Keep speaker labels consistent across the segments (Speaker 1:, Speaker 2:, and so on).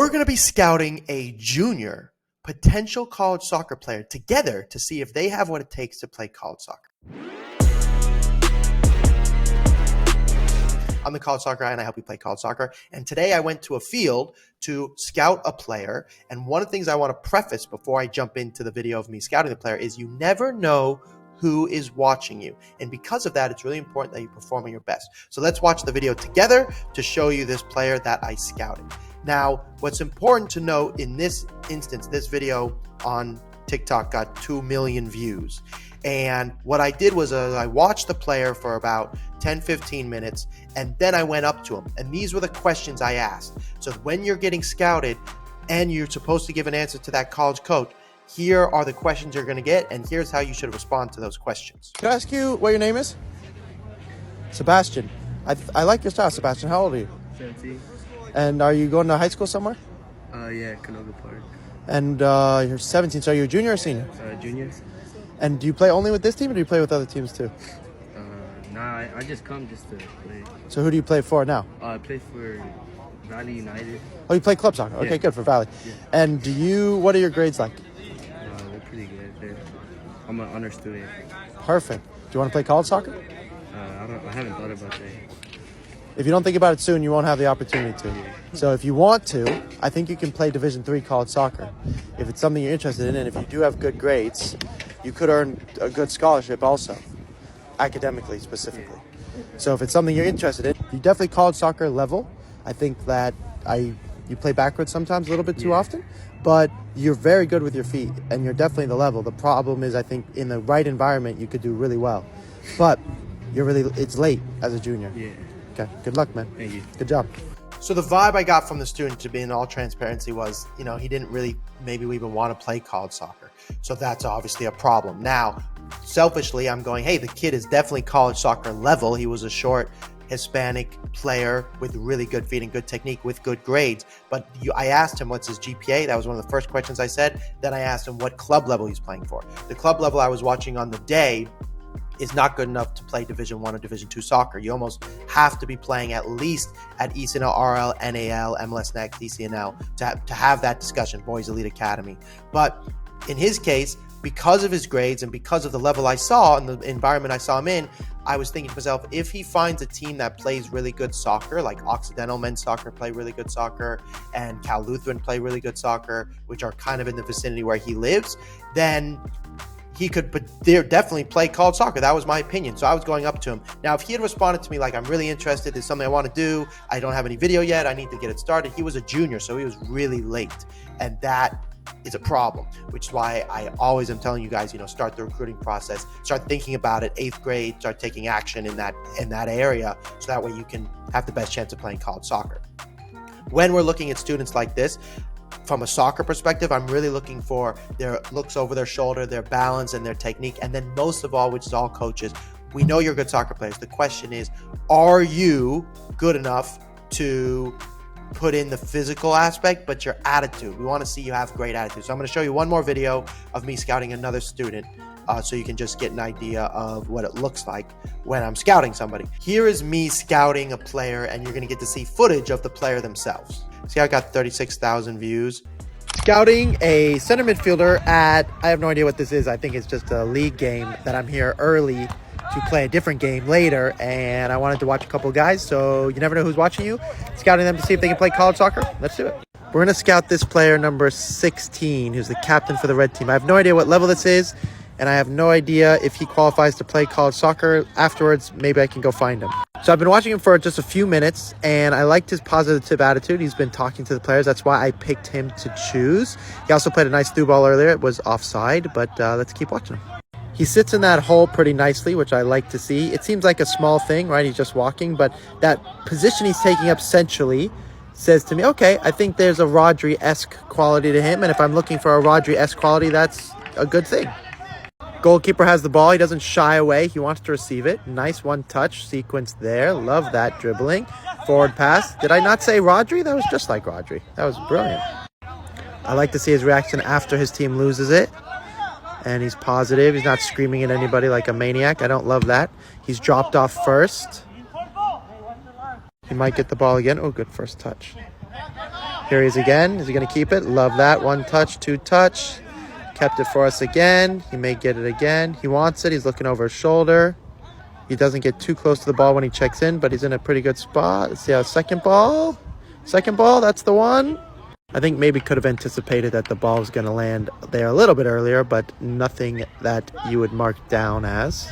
Speaker 1: We're going to be scouting a junior potential college soccer player together to see if they have what it takes to play college soccer. I'm the college soccer guy and I help you play college soccer. And today I went to a field to scout a player. And one of the things I want to preface before I jump into the video of me scouting the player is you never know who is watching you. And because of that, it's really important that you perform at your best. So let's watch the video together to show you this player that I scouted. Now, what's important to note in this instance, this video on TikTok got 2 million views. And what I did was I watched the player for about 10-15 minutes, and then I went up to him. And these were the questions I asked. So when you're getting scouted and you're supposed to give an answer to that college coach, here are the questions you're going to get, and here's how you should respond to those questions.
Speaker 2: Can I ask you what your name is? Sebastian. I like your style, Sebastian. How old are you?
Speaker 3: 17.
Speaker 2: And are you going to high school somewhere?
Speaker 3: Yeah, Canoga Park.
Speaker 2: And you're 17, so are you a junior or senior?
Speaker 3: Junior.
Speaker 2: And do you play only with this team, or do you play with other teams too?
Speaker 3: Nah, I just come just to play.
Speaker 2: So who do you play for now?
Speaker 3: I play for Valley United.
Speaker 2: Oh, you play club soccer. Okay,
Speaker 3: Yeah.
Speaker 2: good, for Valley.
Speaker 3: Yeah.
Speaker 2: And what are your grades like?
Speaker 3: They're pretty good. I'm an honor student.
Speaker 2: Perfect. Do you want to play college soccer?
Speaker 3: I haven't thought about that.
Speaker 2: If you don't think about it soon, you won't have the opportunity to. So if you want to, I think you can play Division III college soccer. If it's something you're interested in, and if you do have good grades, you could earn a good scholarship also, academically specifically. So if it's something you're interested in, you definitely college soccer level. I think that you play backwards sometimes a little bit too often, but you're very good with your feet, and you're definitely the level. The problem is, I think in the right environment, you could do really well. But it's late as a junior.
Speaker 3: Yeah.
Speaker 2: Okay, good luck, man.
Speaker 3: Thank you.
Speaker 2: Good job.
Speaker 1: So the vibe I got from the student, to be in all transparency, was, he didn't really maybe even want to play college soccer. So that's obviously a problem. Now, selfishly, I'm going, hey, the kid is definitely college soccer level. He was a short Hispanic player with really good feet and good technique with good grades. But I asked him what's his GPA. That was one of the first questions I said. Then I asked him what club level he's playing for. The club level I was watching on the day is not good enough to play Division I or Division II soccer. You almost have to be playing at least at ECNL, RL, NAL, MLS Next, ECNL to have that discussion, Boys Elite Academy. But in his case, because of his grades and because of the level I saw and the environment I saw him in, I was thinking to myself, if he finds a team that plays really good soccer, like Occidental men's soccer play really good soccer, and Cal Lutheran play really good soccer, which are kind of in the vicinity where he lives, then he could definitely play college soccer. That was my opinion. So I was going up to him. Now, if he had responded to me like, I'm really interested, it's something I want to do, I don't have any video yet, I need to get it started. He was a junior, so he was really late. And that is a problem, which is why I always am telling you guys, start the recruiting process, start thinking about it, 8th grade, start taking action in that area, so that way you can have the best chance of playing college soccer. When we're looking at students like this, from a soccer perspective, I'm really looking for their looks over their shoulder, their balance, and their technique. And then most of all, which is all coaches, we know you're good soccer players. The question is, are you good enough to put in the physical aspect, but your attitude? We want to see you have great attitude. So I'm going to show you one more video of me scouting another student so you can just get an idea of what it looks like when I'm scouting somebody. Here is me scouting a player, and you're going to get to see footage of the player themselves. See, I got 36,000 views. Scouting a center midfielder I have no idea what this is. I think it's just a league game that I'm here early to play a different game later, and I wanted to watch a couple guys, so you never know who's watching you. Scouting them to see if they can play college soccer. Let's do it. We're going to scout this player, number 16, who's the captain for the red team. I have no idea what level this is, and I have no idea if he qualifies to play college soccer. Afterwards, maybe I can go find him. So I've been watching him for just a few minutes, and I liked his positive attitude. He's been talking to the players. That's why I picked him to choose. He also played a nice through ball earlier. It was offside, but let's keep watching him. He sits in that hole pretty nicely, which I like to see. It seems like a small thing, right? He's just walking, but that position he's taking up centrally says to me, okay, I think there's a Rodri-esque quality to him, and if I'm looking for a Rodri-esque quality, that's a good thing. Goalkeeper has the ball. He doesn't shy away. He wants to receive it. Nice one-touch sequence there. Love that dribbling. Forward pass. Did I not say Rodri? That was just like Rodri. That was brilliant. I like to see his reaction after his team loses it. And he's positive. He's not screaming at anybody like a maniac. I don't love that. He's dropped off first. He might get the ball again. Oh, good first touch.
Speaker 2: Here he is again. Is he going to keep it? Love that. 1 touch, 2 touch. Kept it for us again. He may get it again. He wants it. He's looking over his shoulder. He doesn't get too close to the ball when he checks in, but he's in a pretty good spot. Let's see how second ball. Second ball, that's the one. I think maybe could have anticipated that the ball was going to land there a little bit earlier, but nothing that you would mark down as.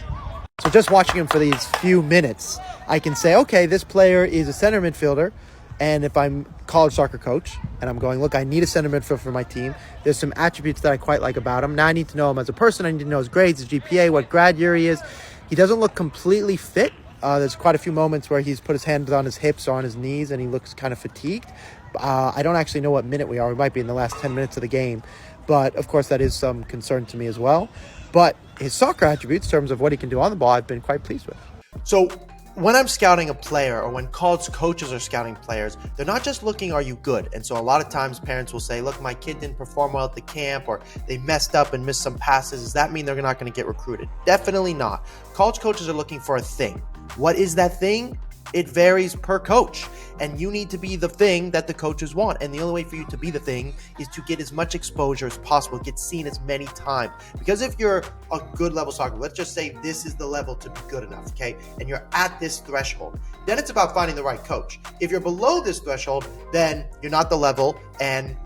Speaker 2: So just watching him for these few minutes, I can say, okay, this player is a center midfielder. And if I'm college soccer coach and I'm going, look, I need a center midfielder for my team. There's some attributes that I quite like about him. Now I need to know him as a person. I need to know his grades, his GPA, what grad year he is. He doesn't look completely fit. There's quite a few moments where he's put his hands on his hips or on his knees and he looks kind of fatigued. I don't actually know what minute we are. We might be in the last 10 minutes of the game. But, of course, that is some concern to me as well. But his soccer attributes, in terms of what he can do on the ball, I've been quite pleased with.
Speaker 1: So when I'm scouting a player or when college coaches are scouting players, they're not just looking, are you good? And so a lot of times parents will say, look, my kid didn't perform well at the camp or they messed up and missed some passes. Does that mean they're not going to get recruited? Definitely not. College coaches are looking for a thing. What is that thing? It varies per coach, and you need to be the thing that the coaches want. And the only way for you to be the thing is to get as much exposure as possible, get seen as many times. Because if you're a good level soccer, let's just say this is the level to be good enough, okay? And you're at this threshold, then it's about finding the right coach. If you're below this threshold, then you're not the level and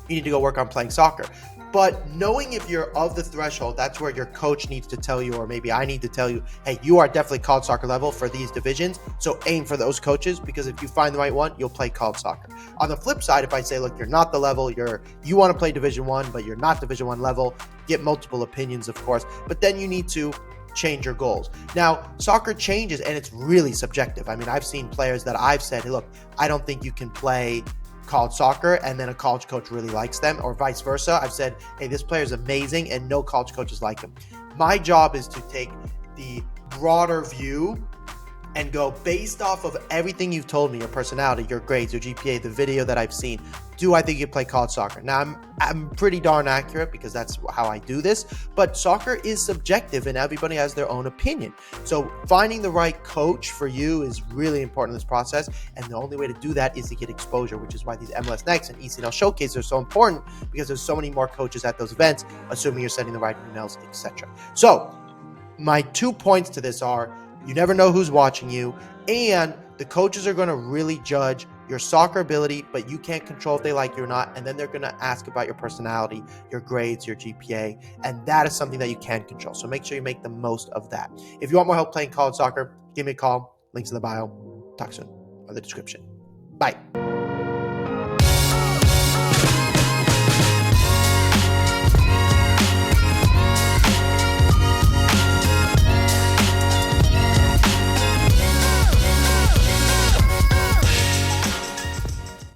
Speaker 1: you need to go work on playing soccer. But knowing if you're of the threshold, that's where your coach needs to tell you, or maybe I need to tell you, hey, you are definitely college soccer level for these divisions. So aim for those coaches, because if you find the right one, you'll play college soccer. On the flip side, if I say, look, you're not the level, you want to play Division 1, but you're not Division 1 level, get multiple opinions, of course, but then you need to change your goals. Now, soccer changes and it's really subjective. I mean, I've seen players that I've said, hey, look, I don't think you can play college soccer, and then a college coach really likes them, or vice versa. I've said, hey, this player is amazing and no college coaches like him. My job is to take the broader view and go based off of everything you've told me, your personality, your grades, your GPA, the video that I've seen. Do I think you play college soccer? Now, I'm pretty darn accurate because that's how I do this, but soccer is subjective and everybody has their own opinion. So finding the right coach for you is really important in this process, and the only way to do that is to get exposure, which is why these MLS Next and ECNL Showcase are so important, because there's so many more coaches at those events, assuming you're sending the right emails, etc. So my 2 points to this are, you never know who's watching you, and the coaches are going to really judge your soccer ability, but you can't control if they like you or not. And then they're going to ask about your personality, your grades, your GPA, and that is something that you can control. So make sure you make the most of that. If you want more help playing college soccer, give me a call. Links in the bio. Talk soon, or the description. Bye.